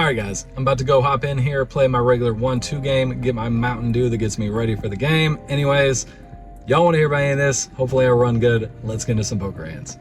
Alright guys, I'm about to go hop in here, play my regular 1-2 game, get my Mountain Dew that gets me ready for the game. Anyways, y'all want to hear about any of this? Hopefully I run good. Let's get into some poker hands.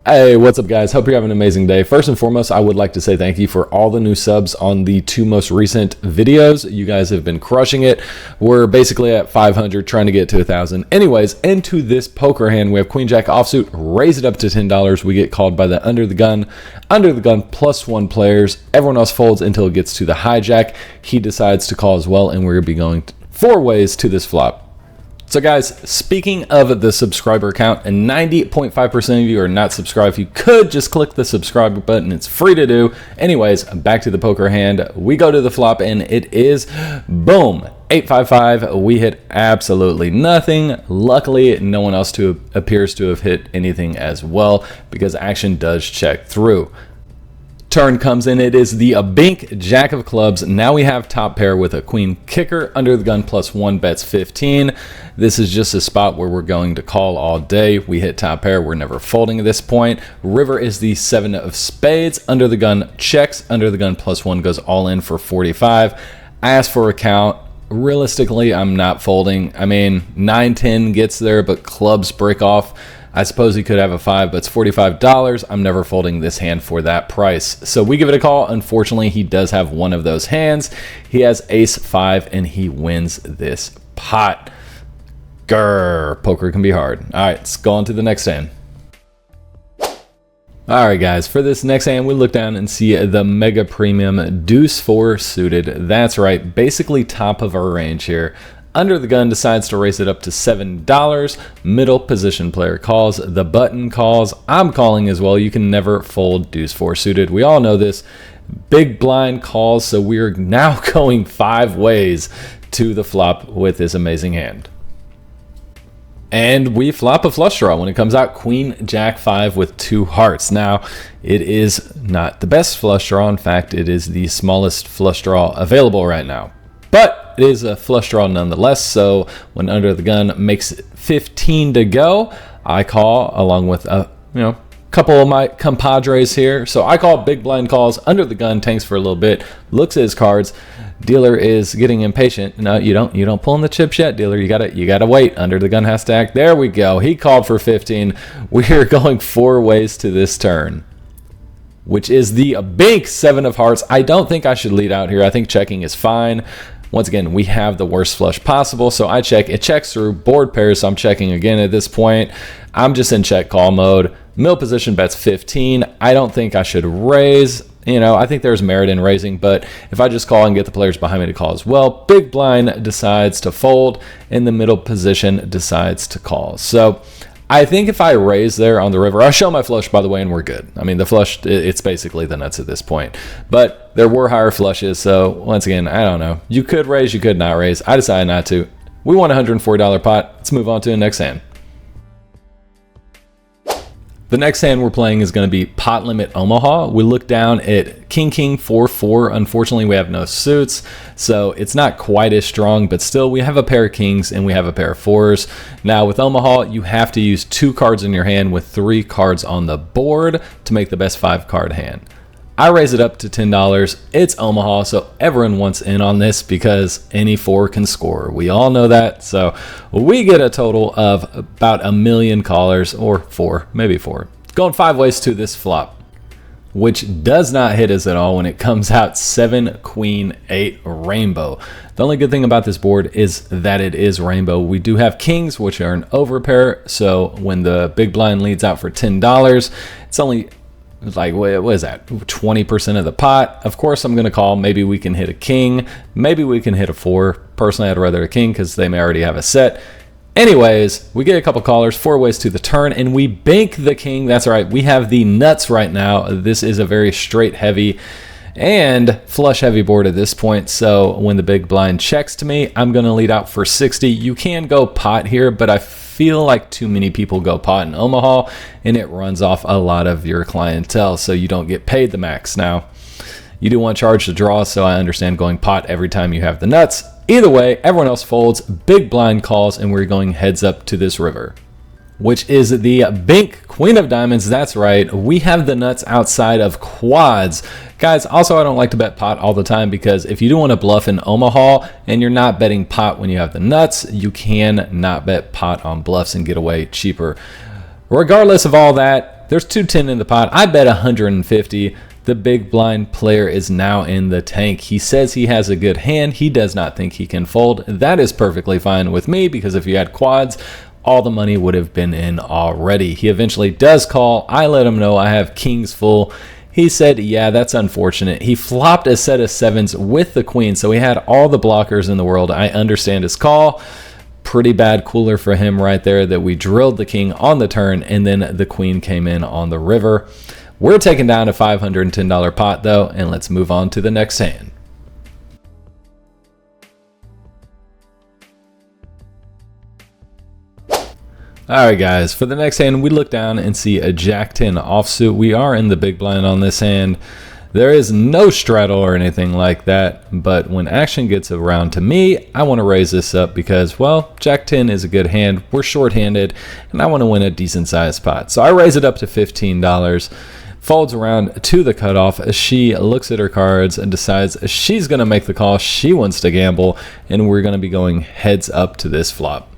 Hey, what's up guys? Hope you're having an amazing day. First and foremost, I would like to say thank you for all the new subs on the 2 most recent videos. You guys have been crushing it. We're basically at 500, trying to get to 1,000. Anyways, into this poker hand, we have Queen Jack offsuit, raise it up to $10. We get called by the under the gun +1 players. Everyone else folds until it gets to the hijack. He decides to call as well, and we're gonna be going 4 ways to this flop. So guys, speaking of the subscriber count, and 90.5% of you are not subscribed, if you could just click the subscribe button, it's free to do. Anyways, back to the poker hand. We go to the flop and it is, boom, 855. We hit absolutely nothing. Luckily, no one else appears to have hit anything as well, because action does check through. Turn comes in, it is the bink jack of clubs. Now we have top pair with a queen kicker, under the gun +1 bets 15. This is just a spot where we're going to call all day. We hit top pair, we're never folding at this point. River is the 7 of spades, under the gun checks, under the gun +1 goes all in for 45. I asked for a count. Realistically, I'm not folding. I mean, 9-10 gets there, but clubs break off. I suppose he could have a 5, but it's $45. I'm never folding this hand for that price. So we give it a call. Unfortunately, he does have one of those hands. He has ace-5, and he wins this pot. Grr, poker can be hard. All right, let's go on to the next hand. All right, guys, for this next hand, we look down and see the mega premium deuce 4 suited. That's right, basically top of our range here. Under the gun decides to raise it up to $7. Middle position player calls. The button calls. I'm calling as well. You can never fold deuce 4 suited. We all know this. Big blind calls, so we're now going 5 ways to the flop with this amazing hand. And we flop a flush draw. When it comes out, Queen Jack 5 with 2 hearts. Now, it is not the best flush draw. In fact, it is the smallest flush draw available right now. But it is a flush draw nonetheless, so when under the gun makes it 15 to go, I call along with a couple of my compadres here. So I call, big blind calls, under the gun tanks for a little bit, looks at his cards. Dealer is getting impatient. No, you don't pull in the chips yet, dealer. You gotta wait. Under the gun has to act. There we go. He called for 15. We're going 4 ways to this turn, which is the big 7 of hearts. I don't think I should lead out here. I think checking is fine. Once again, we have the worst flush possible, so I check. It checks through board pairs, so I'm checking again at this point. I'm just in check call mode. Middle position bets 15. I don't think I should raise. I think there's merit in raising, but if I just call and get the players behind me to call as well, big blind decides to fold, and the middle position decides to call. So I think if I raise there on the river, I'll show my flush, by the way, and we're good. I mean, the flush, it's basically the nuts at this point. But there were higher flushes, so once again, I don't know. You could raise, you could not raise. I decided not to. We won a $104 pot. Let's move on to the next hand. The next hand we're playing is going to be pot limit Omaha. We look down at king 4-4. Unfortunately, we have no suits, so it's not quite as strong, but still we have a pair of kings and we have a pair of 4s. Now with Omaha, you have to use 2 cards in your hand with 3 cards on the board to make the best 5-card hand. I raise it up to $10. It's Omaha, so everyone wants in on this because any 4 can score. We all know that. So we get a total of about 1 million callers, or 4, maybe 4. Going 5 ways to this flop, which does not hit us at all when it comes out 7 queen 8 rainbow. The only good thing about this board is that it is rainbow. We do have kings, which are an overpair, so when the big blind leads out for $10, it's only like, what is that, 20% of the pot. Of course I'm gonna call. Maybe we can hit a king, maybe we can hit a 4. Personally, I'd rather a king because they may already have a set. Anyways, we get a couple callers, 4 ways to the turn, and we bank the king. That's right, we have the nuts right now. This is a very straight heavy and flush heavy board at this point, so when the big blind checks to me, I'm gonna lead out for 60. You can go pot here, but I feel like too many people go pot in Omaha, and it runs off a lot of your clientele, so you don't get paid the max. Now, you do want to charge the draw, so I understand going pot every time you have the nuts. Either way, everyone else folds, big blind calls, and we're going heads up to this river. which is the Bink Queen of Diamonds. That's right, we have the nuts outside of quads. Guys, also I don't like to bet pot all the time, because if you do want to bluff in Omaha and you're not betting pot when you have the nuts, you can not bet pot on bluffs and get away cheaper. Regardless of all that, there's 210 in the pot. I bet 150. The big blind player is now in the tank. He says he has a good hand. He does not think he can fold. That is perfectly fine with me, because if you had quads, all the money would have been in already. He eventually does call. I let him know I have kings full. He said, yeah, that's unfortunate. He flopped a set of sevens with the queen, so he had all the blockers in the world. I understand his call. Pretty bad cooler for him right there that we drilled the king on the turn and then the queen came in on the river. We're taking down a $510 pot though, and let's move on to the next hand. Alright guys, for the next hand we look down and see a Jack-10 offsuit. We are in the big blind on this hand. There is no straddle or anything like that, but when action gets around to me, I want to raise this up because, well, Jack-10 is a good hand. We're short-handed, and I want to win a decent-sized pot. So I raise it up to $15. Folds around to the cutoff. She looks at her cards and decides she's going to make the call. She wants to gamble, and we're going to be going heads up to this flop,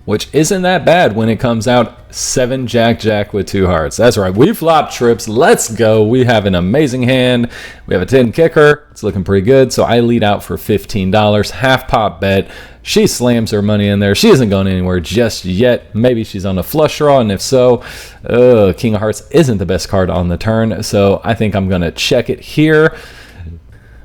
which isn't that bad when it comes out 7 Jack-Jack with 2 hearts. That's right, we flop trips. Let's go. We have an amazing hand. We have a 10 kicker. It's looking pretty good. So I lead out for $15, half pot bet. She slams her money in there. She isn't going anywhere just yet. Maybe she's on a flush draw, and if so, King of Hearts isn't the best card on the turn. So I think I'm going to check it here.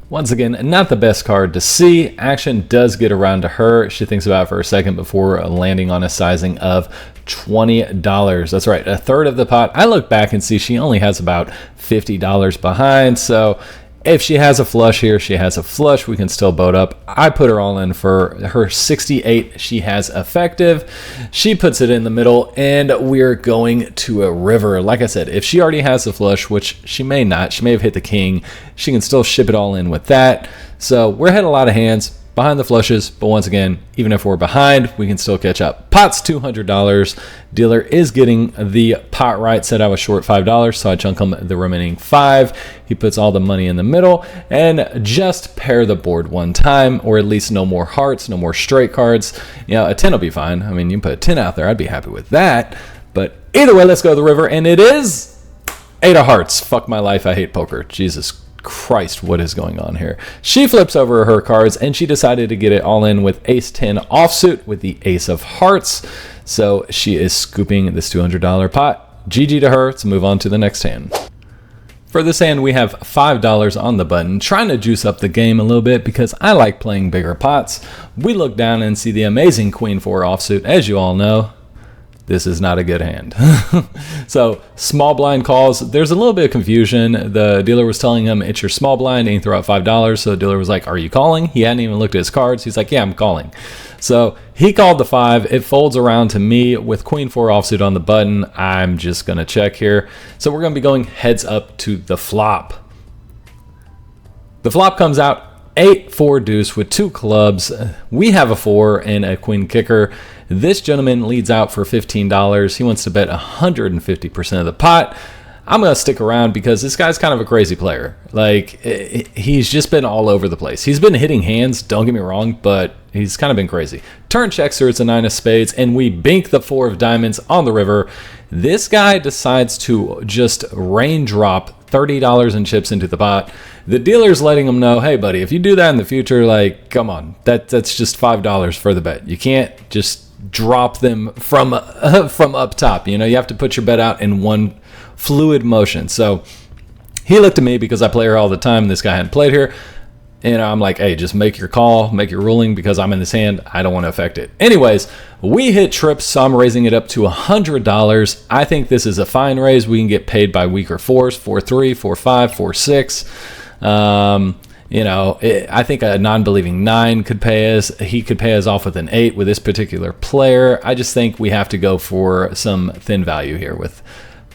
Once again, not the best card to see. Action does get around to her. She thinks about it for a second before landing on a sizing of $20. That's right, a third of the pot. I look back and see she only has about $50 behind. So if she has a flush here, she has a flush. We can still boat up. I put her all in for her 68. She has effective. She puts it in the middle, and we're going to a river. Like I said, if she already has the flush, which she may not, she may have hit the king, she can still ship it all in with that. So we're ahead a lot of hands behind the flushes, but once again, even if we're behind, we can still catch up. Pot's $200. Dealer is getting the pot right. Said I was short $5, so I chunk him the remaining 5. He puts all the money in the middle and just pair the board one time, or at least no more hearts, no more straight cards. You know, a 10 will be fine. I mean, you can put a 10 out there. I'd be happy with that. But either way, let's go to the river, and it is 8 of hearts. Fuck my life. I hate poker. Jesus Christ, what is going on here? She flips over her cards and she decided to get it all in with ace-10 offsuit with the ace of hearts. So she is scooping this $200 pot. GG to her. Let's move on to the next hand. For this hand, we have $5 on the button, trying to juice up the game a little bit because I like playing bigger pots. We look down and see the amazing Queen 4 offsuit. As you all know, this is not a good hand. So small blind calls. There's a little bit of confusion. The dealer was telling him it's your small blind and he threw out $5. So the dealer was like, are you calling? He hadn't even looked at his cards. He's like, yeah, I'm calling. So he called the 5. It folds around to me with Queen 4 offsuit on the button. I'm just going to check here. So we're going to be going heads up to the flop. The flop comes out 8-4 deuce with 2 clubs. We have a 4 and a queen kicker. This gentleman leads out for $15. He wants to bet 150% of the pot. I'm going to stick around because this guy's kind of a crazy player. Like, he's just been all over the place. He's been hitting hands, don't get me wrong, but he's kind of been crazy. Turn checks her, it's a 9 of spades, and we bink the 4 of diamonds on the river. This guy decides to just raindrop $30 in chips into the pot. The dealer's letting him know, hey, buddy, if you do that in the future, like, come on, that's just $5 for the bet. You can't just drop them from up top. You know, you have to put your bet out in one fluid motion. So he looked at me because I play her all the time. This guy hadn't played here. And I'm like, hey, just make your call, make your ruling because I'm in this hand. I don't want to affect it. Anyways, we hit trips, so I'm raising it up to $100. I think this is a fine raise. We can get paid by weaker 4s, 4-3, 4-5, 4-6. You know, I think a non-believing 9 could pay us. He could pay us off with an 8 with this particular player. I just think we have to go for some thin value here with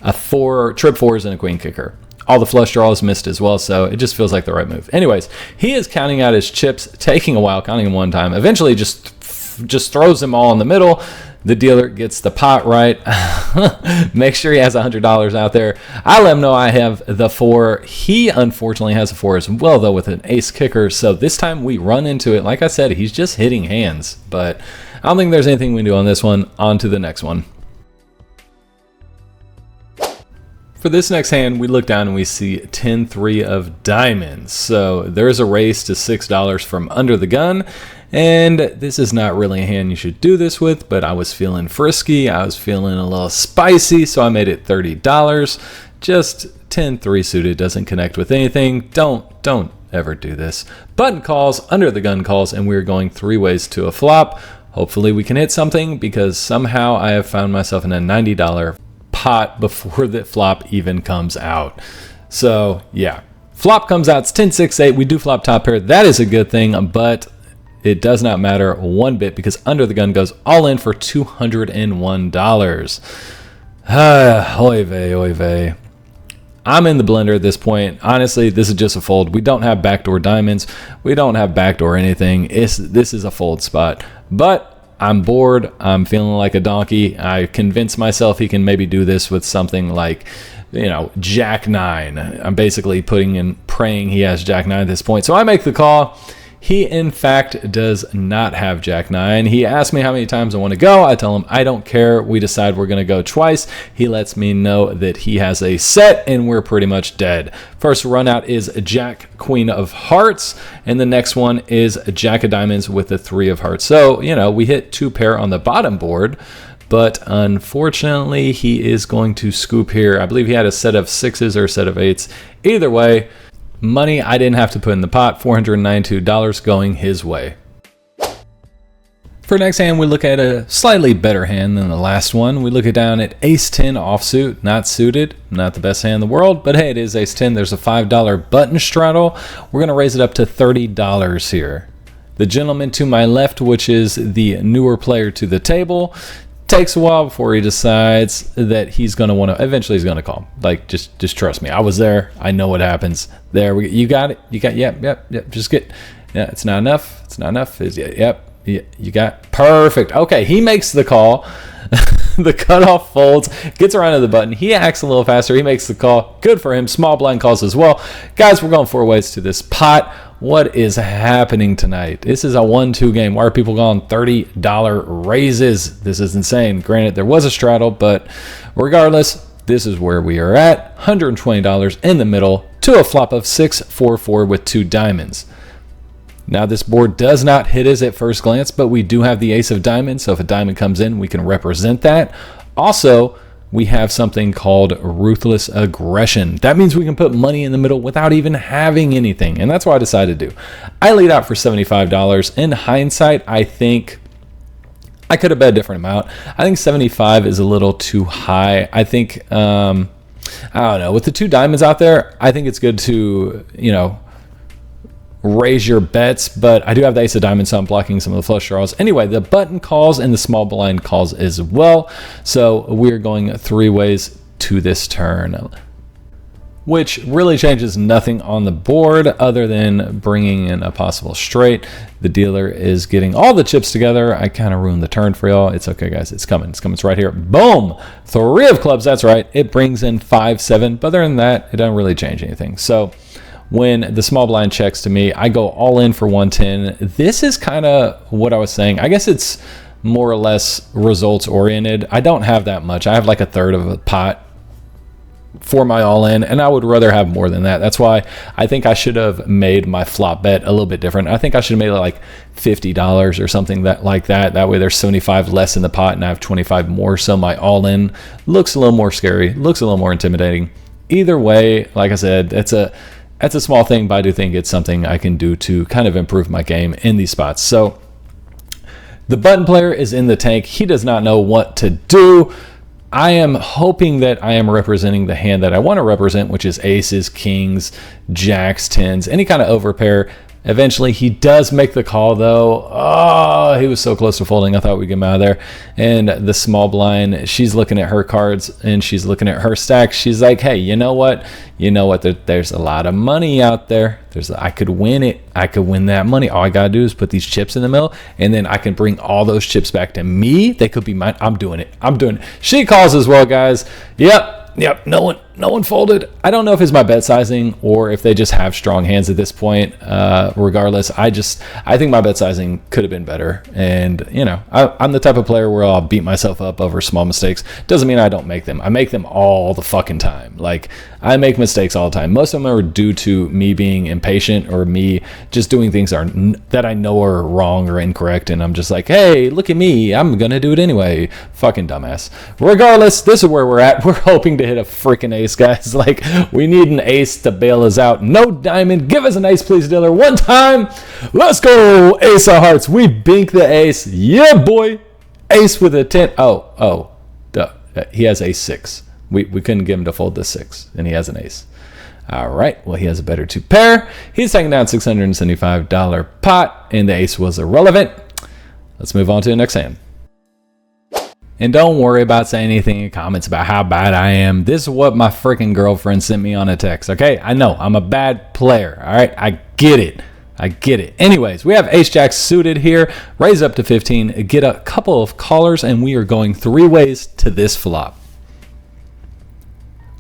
a 4, trip 4s and a queen kicker. All the flush draws missed as well, so it just feels like the right move. Anyways, he is counting out his chips, taking a while, counting them one time. Eventually just just throws them all in the middle. The dealer gets the pot right. Make sure he has $100 out there. I let him know I have the 4. He unfortunately has a 4 as well, though, with an ace kicker. So this time we run into it. Like I said, he's just hitting hands. But I don't think there's anything we can do on this one. On to the next one. For this next hand, we look down and we see 10-3 of diamonds. So there's a raise to $6 from under the gun. And this is not really a hand you should do this with, but I was feeling frisky. I was feeling a little spicy, so I made it $30. Just 10-3 suited, doesn't connect with anything. Don't ever do this. Button calls, under the gun calls, and we're going 3 ways to a flop. Hopefully we can hit something, because somehow I have found myself in a $90 pot before the flop even comes out. So yeah, flop comes out, it's 10-6-8. We do flop top pair. That is a good thing, but it does not matter one bit, because under the gun goes all in for $201. Oy vey, oy vey. I'm in the blender at this point. Honestly, this is just a fold. We don't have backdoor diamonds. We don't have backdoor anything. This is a fold spot. But I'm bored. I'm feeling like a donkey. I convinced myself he can maybe do this with something like, Jack 9. I'm basically praying he has Jack 9 at this point. So I make the call. He, in fact, does not have Jack 9. He asked me how many times I want to go. I tell him I don't care. We decide we're going to go twice. He lets me know that he has a set, and we're pretty much dead. First run out is Jack Queen of Hearts, and the next one is Jack of Diamonds with the 3 of Hearts. So, we hit 2 pair on the bottom board, but unfortunately, he is going to scoop here. I believe he had a set of 6s or a set of 8s. Either way, money I didn't have to put in the pot, $492 going his way. For next hand, we look at a slightly better hand than the last one. We look it down at Ace-10 offsuit, not suited, not the best hand in the world, but hey, it is Ace-10. There's a $5 button straddle. We're going to raise it up to $30 here. The gentleman to my left, which is the newer player to the table, takes a while before he decides that he's going to want to, eventually he's going to call. Like, just trust me. I was there. I know what happens. There, you got it. Yep. Just get, it's not enough. It's not enough. Yep. You got, perfect. Okay, he makes the call. The cutoff folds, gets around to the button. He acts a little faster. He makes the call. Good for him. Small blind calls as well. Guys, we're going 4 ways to this pot. What is happening tonight? This is a 1-2 game. Why are people going $30 raises? This is insane. Granted, there was a straddle, but regardless, this is where we are at. $120 in the middle to a flop of 6-4-4 with 2 diamonds. Now, this board does not hit us at first glance, but we do have the ace of diamonds, so if a diamond comes in, we can represent that. Also, we have something called ruthless aggression. That means we can put money in the middle without even having anything, and that's what I decided to do. I laid out for $75. In hindsight, I think I could have bet a different amount. I think 75 is a little too high. I think, I don't know, with the 2 diamonds out there, I think it's good to, raise your bets, but I do have the ace of diamonds, so I'm blocking some of the flush draws. Anyway, the button calls and the small blind calls as well. So we're going 3 ways to this turn, which really changes nothing on the board other than bringing in a possible straight. The dealer is getting all the chips together. I kind of ruined the turn for y'all. It's okay, guys. It's coming. It's right here. Boom! 3 of clubs. That's right. It brings in 5-7, but other than that, it doesn't really change anything. So when the small blind checks to me, I go all in for 110. This is kind of what I was saying. I guess it's more or less results oriented. I don't have that much. I have like a third of a pot for my all in, and I would rather have more than that. That's why I think I should have made my flop bet a little bit different. I think I should have made it like $50 or something like that. That way there's 75 less in the pot and I have 25 more. So my all in looks a little more scary, looks a little more intimidating. Either way, like I said, that's a small thing, but I do think it's something I can do to kind of improve my game in these spots. So the button player is in the tank. He does not know what to do. I am hoping that I am representing the hand that I want to represent, which is aces, kings, jacks, 10s, any kind of overpair. Eventually, he does make the call, though. Oh, he was so close to folding. I thought we'd get him out of there. And the small blind, she's looking at her cards, and she's looking at her stack. She's like, hey, you know what? There's a lot of money out there. I could win it. I could win that money. All I got to do is put these chips in the middle, and then I can bring all those chips back to me. They could be mine. I'm doing it. She calls as well, guys. Yep. No one folded. I don't know if it's my bet sizing or if they just have strong hands at this point. Regardless, I think my bet sizing could have been better. And, I'm the type of player where I'll beat myself up over small mistakes. Doesn't mean I don't make them. I make them all the fucking time. Like, I make mistakes all the time. Most of them are due to me being impatient or me just doing things that I know are wrong or incorrect. And I'm just like, hey, look at me. I'm going to do it anyway. Fucking dumbass. Regardless, this is where we're at. We're hoping to hit a freaking ace, guys. Like, we need an ace to bail us out. No diamond. Give us an ace, please, dealer. One time. Let's go. Ace of hearts. We bink the ace. Yeah, boy. Ace with a 10. Oh. Duh. He has ace 6. We couldn't get him to fold the 6, and he has an ace. All right. Well, he has a better 2 pair. He's taking down $675 pot, and the ace was irrelevant. Let's move on to the next hand. And don't worry about saying anything in comments about how bad I am. This is what my freaking girlfriend sent me on a text, okay? I know, I'm a bad player, all right? I get it. Anyways, we have ace-jack suited here. Raise up to 15, get a couple of callers, and we are going 3 ways to this flop,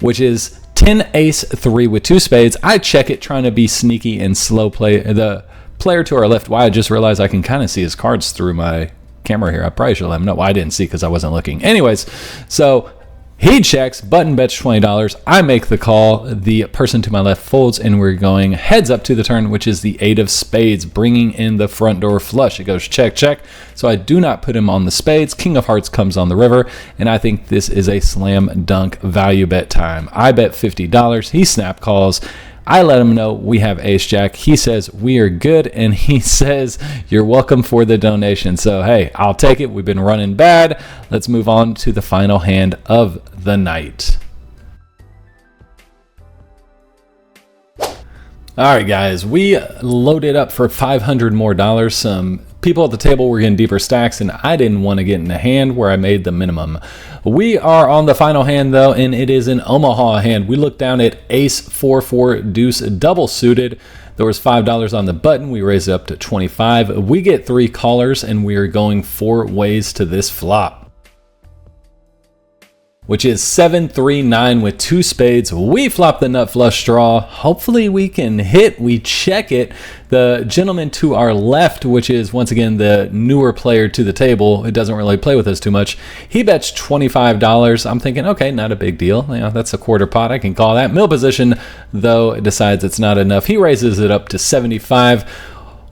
which is 10 ace 3 with 2 spades. I check it, trying to be sneaky and slow play. The player to our left, I just realized I can kind of see his cards through my camera here. I probably should let him know. I didn't see because I wasn't looking. Anyways, so he checks, button bets $20. I make the call. The person to my left folds, and we're going heads up to the turn, which is the 8 of spades, bringing in the front door flush. It goes check, check. So I do not put him on the spades. King of hearts comes on the river, and I think this is a slam dunk value bet time. I bet $50. He snap calls. I let him know we have ace jack. He says we are good, and he says you're welcome for the donation. So hey, I'll take it. We've been running bad. Let's move on to the final hand of the night. All right, guys, we loaded up for $500 more. Some people at the table were getting deeper stacks, and I didn't want to get in a hand where I made the minimum. We are on the final hand, though, and it is an Omaha hand. We look down at ace 4-4 deuce double suited. There was $5 on the button. We raise it up to 25. We get 3 callers, and we are going 4 ways to this flop, which is 7-3-9 with 2 spades. We flop the nut flush draw. Hopefully we can hit. We check it. The gentleman to our left, which is once again the newer player to the table, it doesn't really play with us too much, he bets $25. I'm thinking, okay, not a big deal. That's a quarter pot. I can call that. Middle position, though, it decides it's not enough. He raises it up to 75.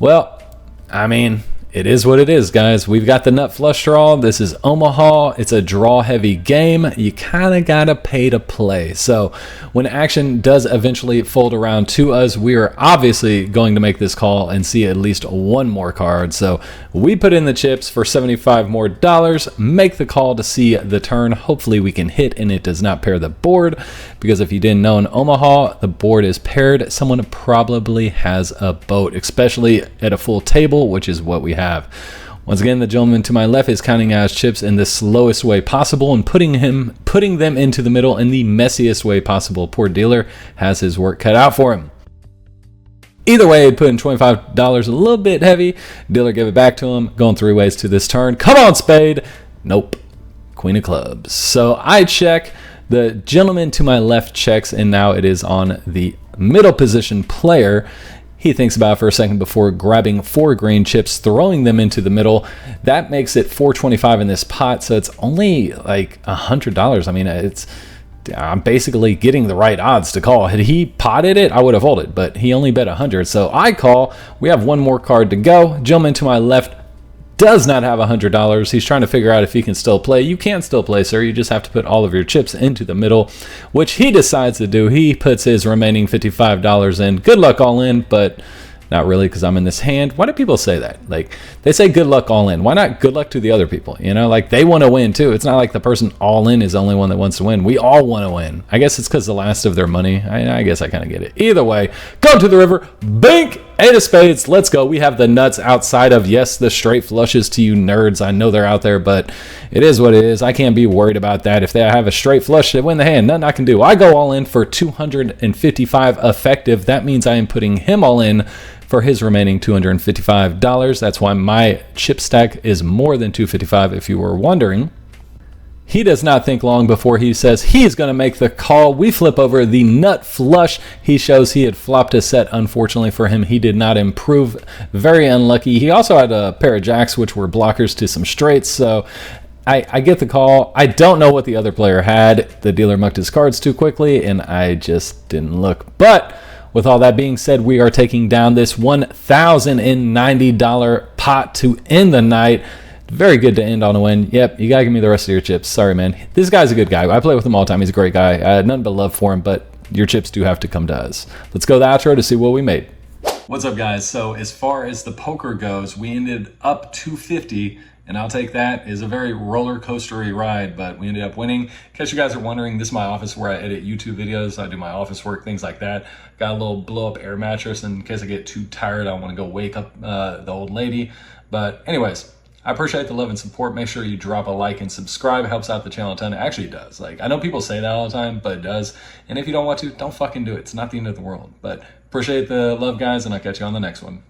Well, I mean, it is what it is, guys. We've got the nut flush draw. This is Omaha. It's a draw heavy game. You kind of got to pay to play. So when action does eventually fold around to us, we are obviously going to make this call and see at least 1 more card. So we put in the chips for $75 more, make the call to see the turn. Hopefully we can hit and it does not pair the board, because if you didn't know, in Omaha, the board is paired. Someone probably has a boat, especially at a full table, which is what we have. Once again, the gentleman to my left is counting out his chips in the slowest way possible and putting them into the middle in the messiest way possible. Poor dealer has his work cut out for him. Either way, put in $25, a little bit heavy. Dealer gave it back to him. Going 3 ways to this turn. Come on, spade. Nope. Queen of clubs. So I check. The gentleman to my left checks, and now it is on the middle position player. He thinks about it for a second before grabbing 4 green chips, throwing them into the middle. That makes it $425 in this pot, so it's only like $100. I mean, I'm basically getting the right odds to call. Had he potted it, I would have folded, but he only bet 100, so I call. We have 1 more card to go. Gentleman to my left does not have $100. He's trying to figure out if he can still play. You can still play, sir. You just have to put all of your chips into the middle, which he decides to do. He puts his remaining $55 in. Good luck all in, but not really, because I'm in this hand. Why do people say that? Like, they say good luck all in. Why not good luck to the other people? Like, they want to win too. It's not like the person all in is the only one that wants to win. We all want to win. I guess it's because the last of their money. I guess I kind of get it. Either way, go to the river, bank 8 of spades, let's go. We have the nuts outside of, yes, the straight flushes to you nerds. I know they're out there, but it is what it is. I can't be worried about that. If they have a straight flush, they win the hand. Nothing I can do. I go all in for 255 effective. That means I am putting him all in for his remaining $255. That's why my chip stack is more than 255, if you were wondering. He does not think long before he says he's going to make the call. We flip over the nut flush. He shows he had flopped a set. Unfortunately for him, he did not improve. Very unlucky. He also had a pair of jacks, which were blockers to some straights. So I get the call. I don't know what the other player had. The dealer mucked his cards too quickly, and I just didn't look. But with all that being said, we are taking down this $1,090 pot to end the night. Very good to end on a win. Yep, you gotta give me the rest of your chips. Sorry, man. This guy's a good guy. I play with him all the time. He's a great guy. I had nothing but love for him, but your chips do have to come to us. Let's go to the outro to see what we made. What's up, guys? So as far as the poker goes, we ended up 250, and I'll take that. It's a very roller coastery ride, but we ended up winning. In case you guys are wondering, this is my office where I edit YouTube videos. I do my office work, things like that. Got a little blow-up air mattress in case I get too tired. I want to go wake up the old lady. But anyways, I appreciate the love and support. Make sure you drop a like and subscribe. It helps out the channel a ton. It actually does. Like, I know people say that all the time, but it does. And if you don't want to, don't fucking do it. It's not the end of the world. But appreciate the love, guys, and I'll catch you on the next one.